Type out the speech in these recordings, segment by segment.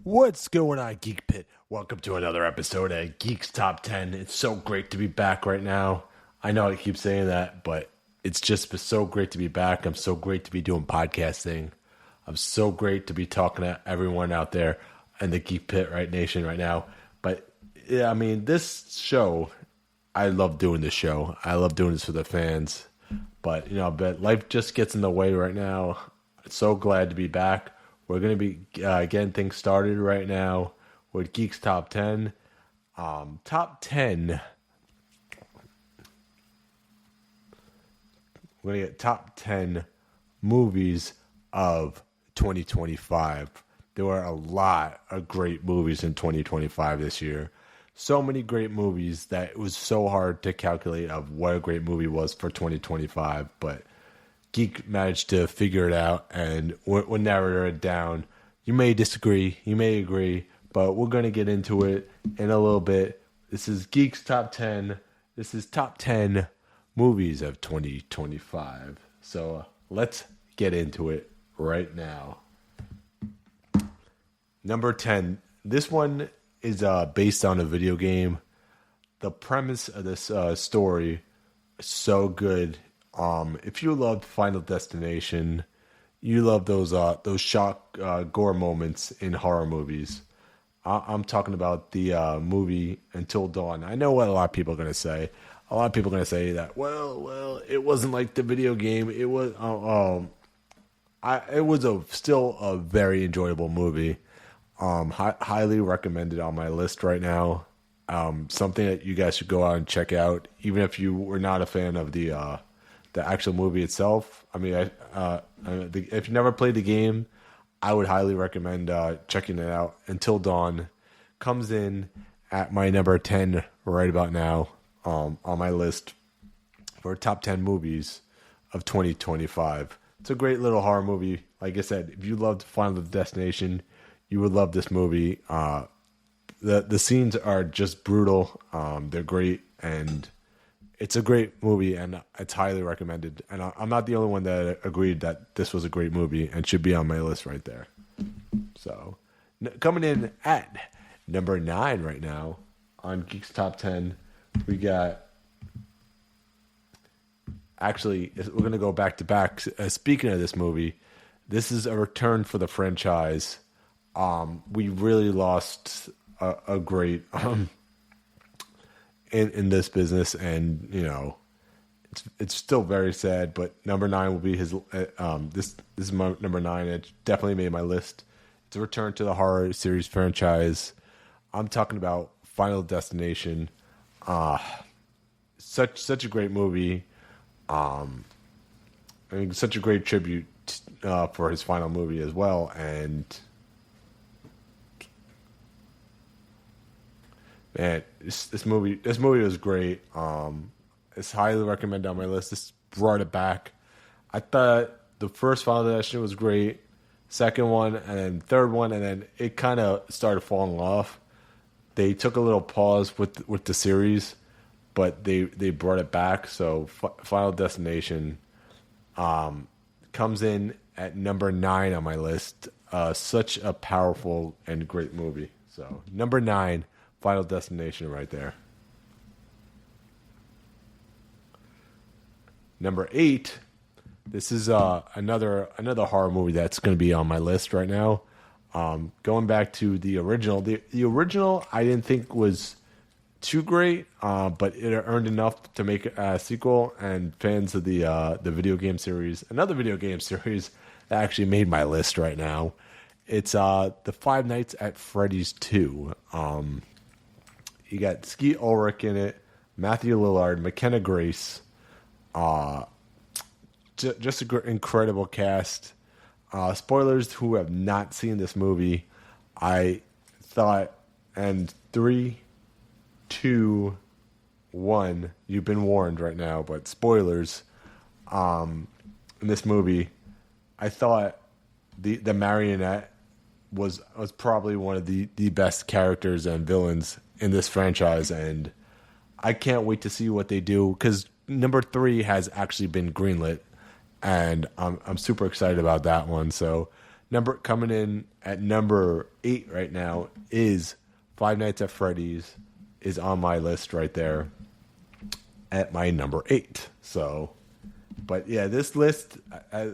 What's going on, Geek Pit? Welcome to another episode of Geek's Top 10. It's so great to be back right now. I know I keep saying that, but it's just so great to be back. I'm so great to be doing podcasting. I'm so great to be talking to everyone out there in the Geek Pit Nation right now. But, yeah, I mean, this show, I love doing this show. I love doing this for the fans. But, but life just gets in the way right now. I'm so glad to be back. We're going to be getting things started right now with Geek's Top 10. Top 10. We're going to get top 10 movies of 2025. There were a lot of great movies in 2025 this year. So many great movies that it was so hard to calculate of what a great movie was for 2025. But Geek managed to figure it out, and we'll narrow it down. You may disagree, you may agree, but we're going to get into it in a little bit. This is Geek's Top 10. This is Top 10 Movies of 2025. So let's get into it right now. Number 10. This one is based on a video game. The premise of this story is so good. If you loved Final Destination, you love those shock gore moments in horror movies. I'm talking about the movie Until Dawn. I know what a lot of people are going to say. A lot of people are going to say that, well, it wasn't like the video game. It was, it was still a very enjoyable movie. Highly recommended on my list right now. Something that you guys should go out and check out, even if you were not a fan of the actual movie itself. I mean, if you never played the game, I would highly recommend checking it out. Until Dawn comes in at my number 10 right about now on my list for top 10 movies of 2025. It's a great little horror movie. Like I said, if you loved Final Destination, you would love this movie. The scenes are just brutal. They're great, and it's a great movie, and it's highly recommended. And I'm not the only one that agreed that this was a great movie and should be on my list right there. So, coming in at number 9 right now on Geek's Top 10, we got... Actually, we're going to go back to back. Speaking of this movie, this is a return for the franchise. We really lost a great... in this business, and it's still very sad, but number 9 will be his this is my number 9. It definitely made my list. It's a return to the horror series franchise. I'm talking about Final Destination. Such a great movie. I mean, such a great tribute for his final movie as well, and man, this movie was great. It's highly recommended on my list. This brought it back. I thought the first Final Destination was great, second one, and then third one, and then it kind of started falling off. They took a little pause with the series, but they brought it back. So Final Destination comes in at number 9 on my list. Such a powerful and great movie. So number 9. Final Destination right there. Number 8. This is another horror movie that's going to be on my list right now. Going back to the original. The original I didn't think was too great, but it earned enough to make a sequel. And fans of the video game series, another video game series that actually made my list right now. It's the Five Nights at Freddy's 2. You got Skeet Ulrich in it, Matthew Lillard, McKenna Grace. Just an incredible cast. Spoilers who have not seen this movie, I thought, and three, two, one, you've been warned right now, but spoilers, in this movie, I thought the marionette was probably one of the best characters and villains in this franchise, and I can't wait to see what they do, because number 3 has actually been greenlit, and I'm super excited about that one. So coming in at number 8 right now is Five Nights at Freddy's, is on my list right there at my number 8. So, but yeah, this list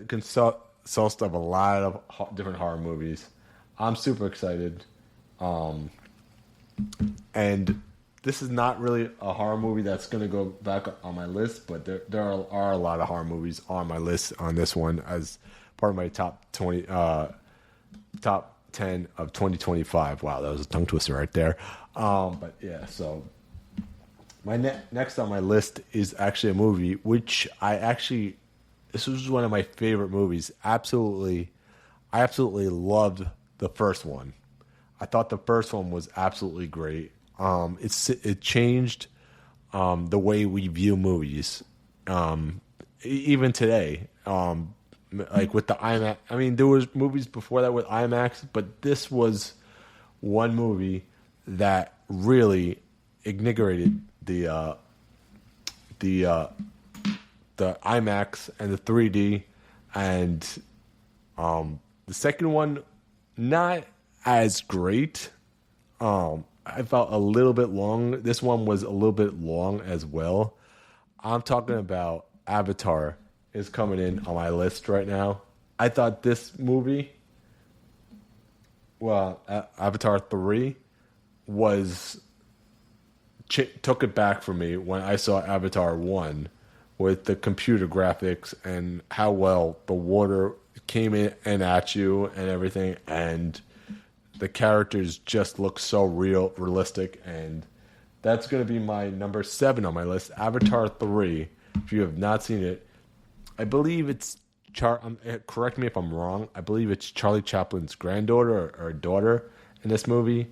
consists of a lot of different horror movies. I'm super excited. And this is not really a horror movie that's going to go back on my list, but there are a lot of horror movies on my list on this one as part of my top 10 of 2025. Wow, that was a tongue twister right there. But yeah, so my next on my list is actually a movie which this was one of my favorite movies. I absolutely loved the first one. I thought the first one was absolutely great. It changed the way we view movies, even today. Like with the IMAX. I mean, there was movies before that with IMAX, but this was one movie that really invigorated the IMAX and the 3D, and the second one not as great. I felt a little bit long. This one was a little bit long as well. I'm talking about Avatar is coming in on my list right now. I thought this movie, Avatar 3, took it back for me when I saw Avatar 1 with the computer graphics and how well the water came in and at you and everything, and the characters just look so realistic, and that's going to be my number 7 on my list, Avatar 3. If you have not seen it, I believe it's correct me if I'm wrong. I believe it's Charlie Chaplin's granddaughter or daughter in this movie.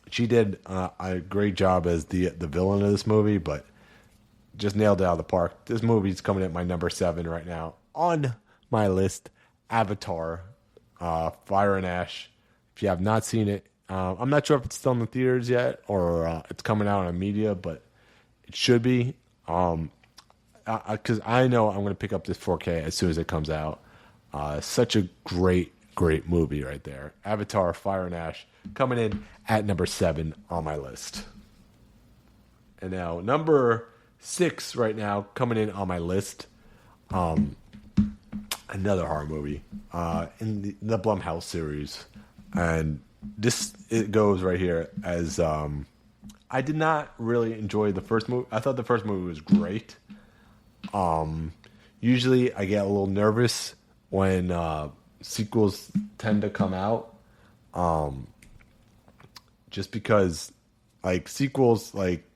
She did a great job as the villain of this movie, but just nailed it out of the park. This movie's coming at my number 7 right now on my list, Avatar. Fire and Ash. If you have not seen it, I'm not sure if it's still in the theaters yet or it's coming out on media, but it should be. Because I know I'm going to pick up this 4K as soon as it comes out. Such a great movie right there. Avatar, Fire and Ash, coming in at number 7 on my list. And now number 6 right now, coming in on my list. Another horror movie in the Blumhouse series, and it goes right here as I did not really enjoy the first movie. I thought the first movie was great. Usually I get a little nervous when sequels tend to come out, just because like sequels, like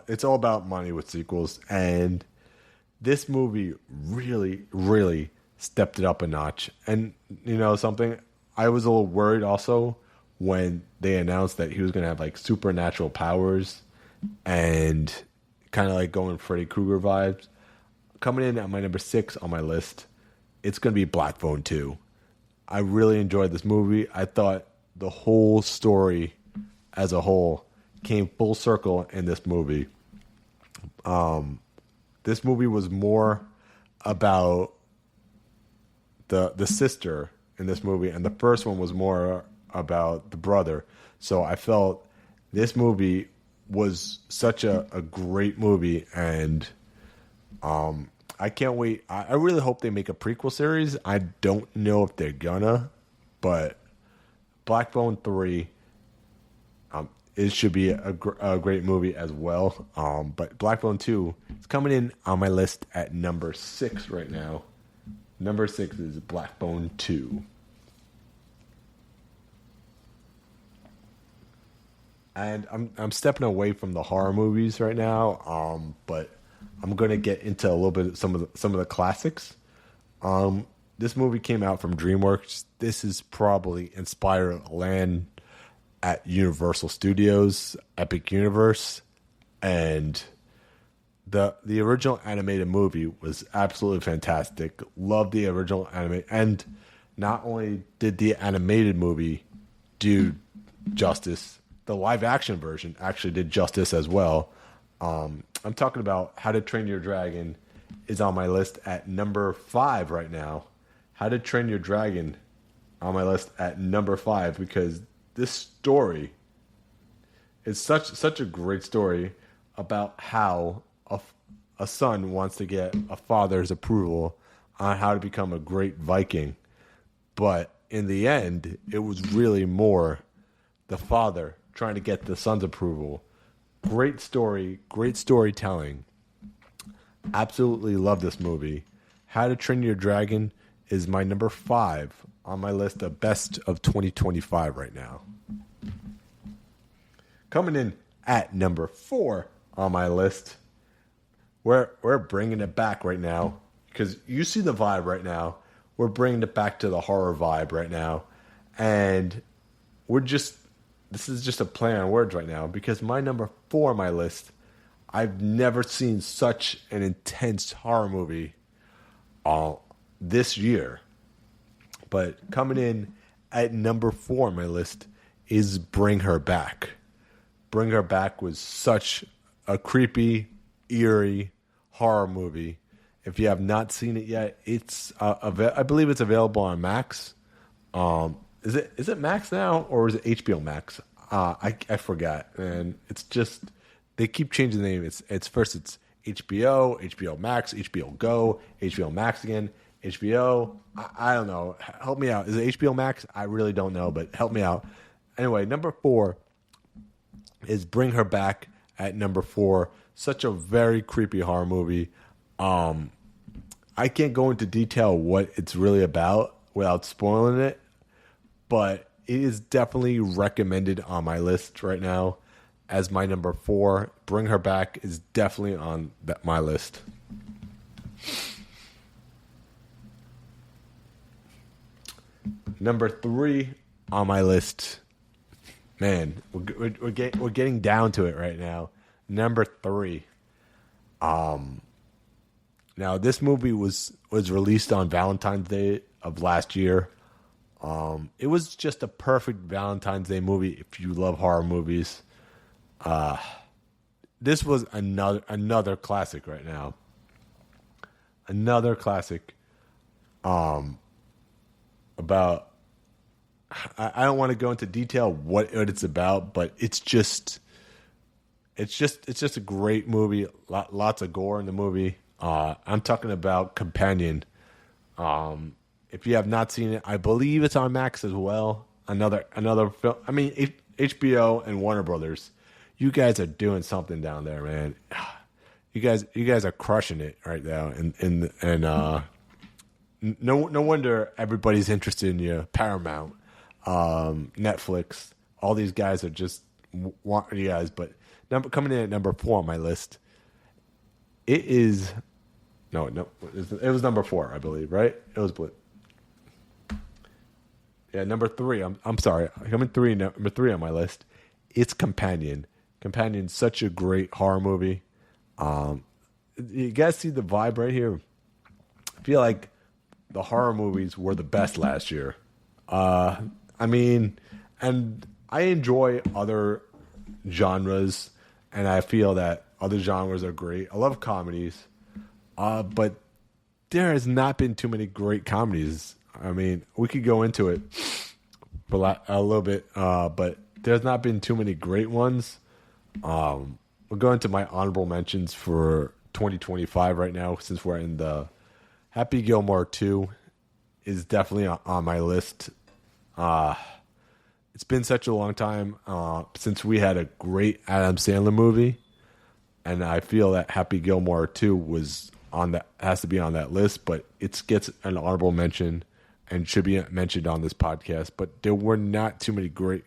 it's all about money with sequels, and this movie really stepped it up a notch. And you know something, I was a little worried also when they announced that he was going to have like supernatural powers and kind of like going Freddy Krueger vibes. Coming in at my number 6 on my list, it's going to be Black Phone 2. I really enjoyed this movie. I thought the whole story as a whole came full circle in this movie. This movie was more about the sister in this movie, and the first one was more about the brother. So I felt this movie was such a great movie, and I can't wait. I really hope they make a prequel series. I don't know if they're gonna, but Black Phone 3, it should be a great movie as well. But Black Phone 2 is coming in on my list at number 6 right now. Number 6 is Black Phone 2. And I'm stepping away from the horror movies right now, but I'm gonna get into a little bit some of the classics. this movie came out from DreamWorks. This is probably inspired land at Universal Studios, Epic Universe, and the original animated movie was absolutely fantastic. Loved the original anime, and not only did the animated movie do justice, the live action version actually did justice as well. I'm talking about How to Train Your Dragon is on my list at number 5 right now. How to Train Your Dragon on my list at number 5 because this story is such a great story about how a son wants to get a father's approval on how to become a great Viking. But in the end, it was really more the father trying to get the son's approval. Great story, great storytelling. Absolutely love this movie. How to Train Your Dragon is my number 5 on my list of best of 2025 right now. Coming in at number 4 on my list, we're bringing it back right now because you see the vibe right now. We're bringing it back to the horror vibe right now, and this is just a play on words right now because my number 4 on my list, I've never seen such an intense horror movie this year. But coming in at number 4 on my list is Bring Her Back. Bring Her Back was such a creepy, eerie horror movie. If you have not seen it yet, it's I believe it's available on Max. Is it Max now or is it HBO Max? I forgot, and it's just they keep changing the name. It's first it's HBO, HBO Max, HBO Go, HBO Max again, HBO. I don't know. Help me out. Is it HBO Max? I really don't know, but help me out. Anyway, number 4 is Bring Her Back at number 4. Such a very creepy horror movie. I can't go into detail what it's really about without spoiling it, but it is definitely recommended on my list right now as my number 4. Bring Her Back is definitely on my list. Number 3 on my list. Man, we're getting down to it right now. Number 3. Now this movie was released on Valentine's Day of last year. It was just a perfect Valentine's Day movie if you love horror movies. This was another classic right now. Another classic. About I don't want to go into detail what it's about, but it's just a great movie. Lots of gore in the movie. I'm talking about Companion. If you have not seen it, I believe it's on Max as well. Another film. I mean, HBO and Warner Brothers. You guys are doing something down there, man. You guys are crushing it right now, and no wonder everybody's interested in you. Paramount, Netflix, all these guys are just wanting you guys. But coming in at number 4 on my list, it is no, it was number 4, I believe, right? It was number 3. I'm sorry, number 3 on my list. It's Companion. Companion's such a great horror movie. You guys see the vibe right here? I feel like the horror movies were the best last year. I mean, and I enjoy other genres, and I feel that other genres are great. I love comedies, but there has not been too many great comedies. I mean, we could go into it for a little bit, but there's not been too many great ones. We'll go into my honorable mentions for 2025 right now, since we're in the Happy Gilmore 2 is definitely on my list. It's been such a long time since we had a great Adam Sandler movie, and I feel that Happy Gilmore 2 has to be on that list, but it gets an honorable mention and should be mentioned on this podcast. But there were not too many great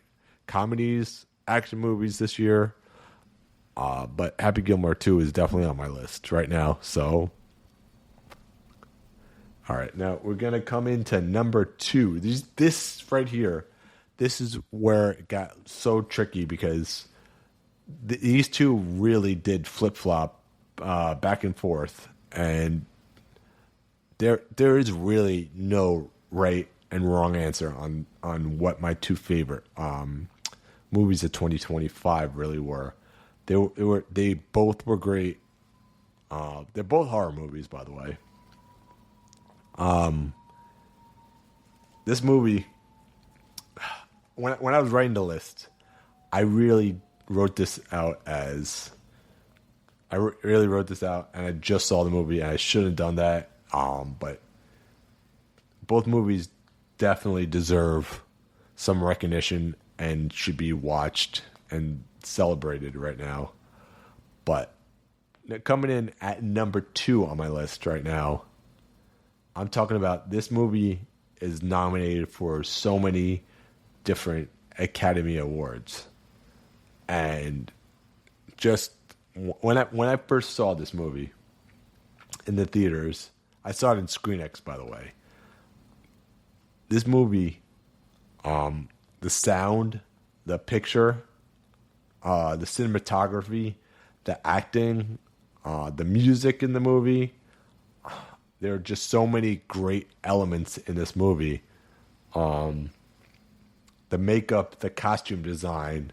comedies, action movies this year. But Happy Gilmore 2 is definitely on my list right now. So All right, now we're gonna come into number two. This right here, this is where it got so tricky because these two really did flip flop back and forth, and there is really no right and wrong answer on what my two favorite movies of 2025 really were. They both were great. They're both horror movies, by the way. This movie, when I was writing the list, I really wrote this out really wrote this out, and I just saw the movie, and I shouldn't have done that. But both movies definitely deserve some recognition and should be watched and celebrated right now. But coming in at number two on my list right now, I'm talking about this movie is nominated for so many different Academy Awards. And just when I first saw this movie in the theaters, I saw it in ScreenX, by the way. This movie, the sound, the picture, the cinematography, the acting, the music in the movie, there are just so many great elements in this movie. The makeup, the costume design,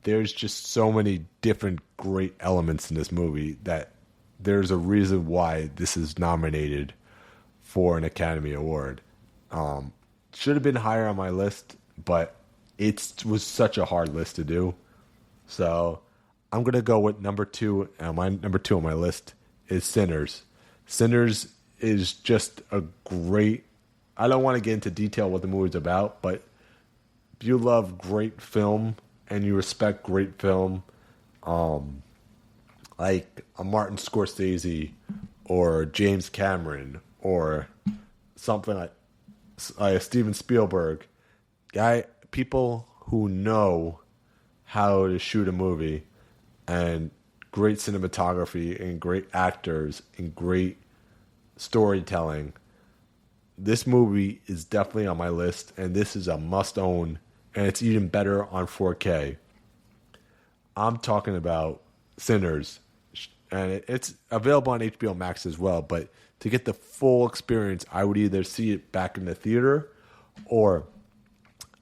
there's just so many different great elements in this movie that there's a reason why this is nominated for an Academy Award. Should have been higher on my list, but it was such a hard list to do. So I'm going to go with number two. And my number two on my list is Sinners. Sinners is just a great... I don't want to get into detail what the movie's about, but if you love great film and you respect great film, like a Martin Scorsese or James Cameron or something like Steven Spielberg, people who know how to shoot a movie and great cinematography and great actors and great storytelling. This movie is definitely on my list, and this is a must-own, and it's even better on 4K. I'm talking about Sinners, and it's available on HBO Max as well, but to get the full experience, I would either see it back in the theater, or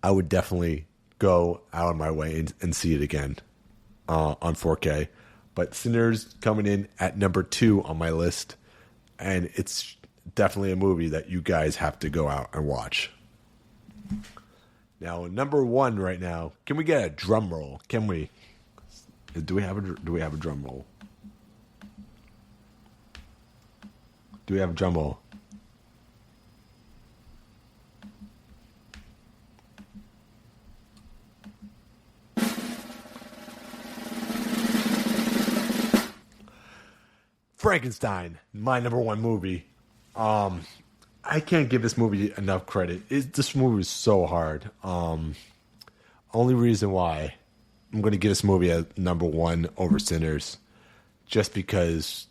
I would definitely go out of my way and see it again on 4K. But Sinners coming in at number two on my list, and it's definitely a movie that you guys have to go out and watch. Now, number one right now, can we get a drum roll? Can we? Do we have a drum roll? Do we have a drum roll? Frankenstein, my number one movie. I can't give this movie enough credit. This movie is so hard. Only reason why I'm going to give this movie a number one over Sinners, just because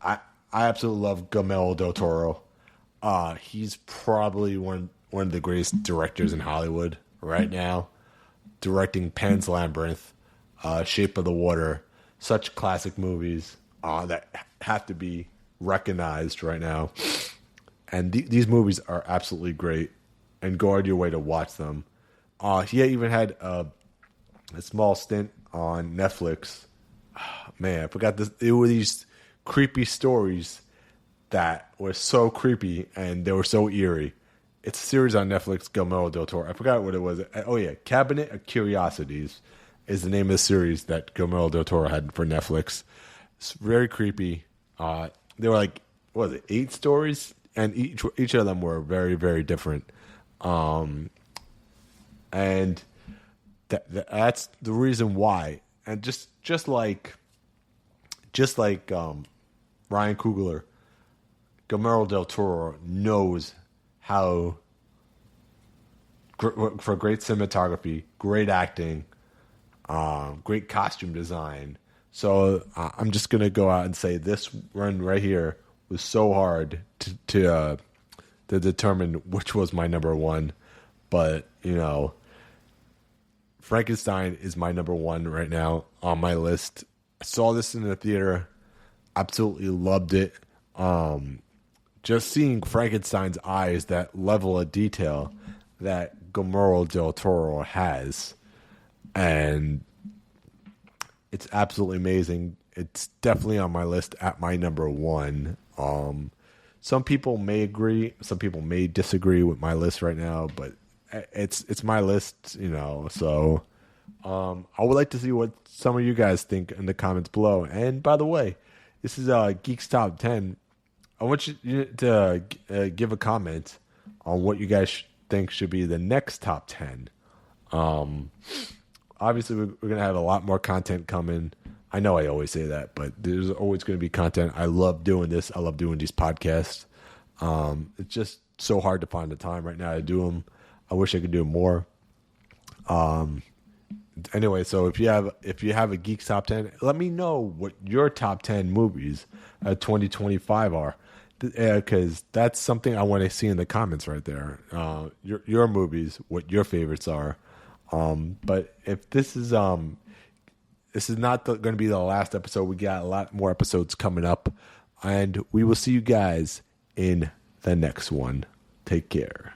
I absolutely love Guillermo del Toro. He's probably one of the greatest directors in Hollywood right now, directing Pan's Labyrinth, Shape of the Water, such classic movies that have to be recognized right now. And these movies are absolutely great, and go out of your way to watch them. He even had a small stint on Netflix. Man, I forgot this. It were these creepy stories that were so creepy, and they were so eerie. It's a series on Netflix, Guillermo del Toro. I forgot what it was. Oh, yeah, Cabinet of Curiosities is the name of the series that Guillermo del Toro had for Netflix. It's very creepy. They were like, what was it, 8 stories? And each of them were very, very different. And that's the reason why. And just like Ryan Coogler, Guillermo del Toro knows how for great cinematography, great acting, great costume design. So I'm just gonna go out and say this run right here was so hard to determine which was my number one. But, Frankenstein is my number one right now on my list. I saw this in the theater. Absolutely loved it. Just seeing Frankenstein's eyes, that level of detail that Guillermo del Toro has. And it's absolutely amazing. It's definitely on my list at my number one. Some people may agree, some people may disagree with my list right now, but it's my list, So I would like to see what some of you guys think in the comments below. And by the way, this is Geek's Top 10. I want you to give a comment on what you guys think should be the next top 10. Obviously, we're going to have a lot more content coming. I know I always say that, but there's always going to be content. I love doing this. I love doing these podcasts. It's just so hard to find the time right now to do them. I wish I could do more. Anyway, so if you have a Geek's Top 10, let me know what your top 10 movies of 2025 are, because that's something I want to see in the comments right there. Your movies, what your favorites are. But if this is not going to be the last episode, we got a lot more episodes coming up, and we will see you guys in the next one. Take care.